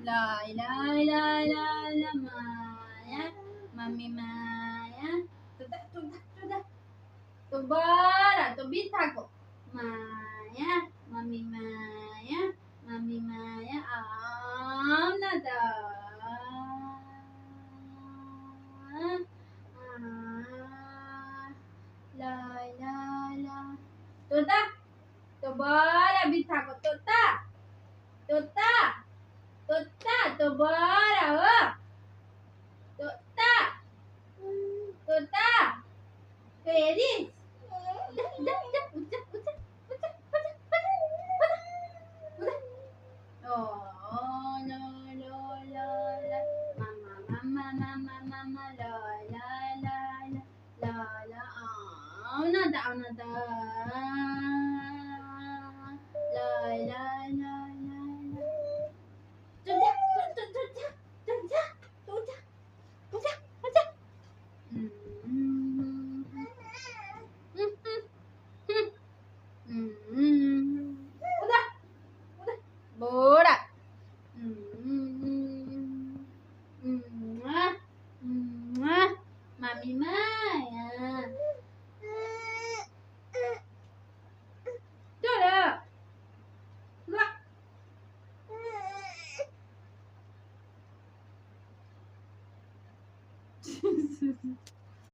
La la la la la Maya, mami Maya. Tu bara, tu bita ko. Maya, mami Maya, mami Maya. Nada. La la la. Tuta, tu bara bita ko. Tuta, tuta. Tuta, tu bara, oh. Tuta, tuta. Feliz. Oh, no, no, la, la. Mama, mama, mama, mama, la, la, la, la, la, la. Oh, nada, nada. La, la, la, la, la. Tuta, tuta, tuta, tuta, tuta, tuta, tuta. Udah, udah, borak. Mami Maya. Sudah. Udah.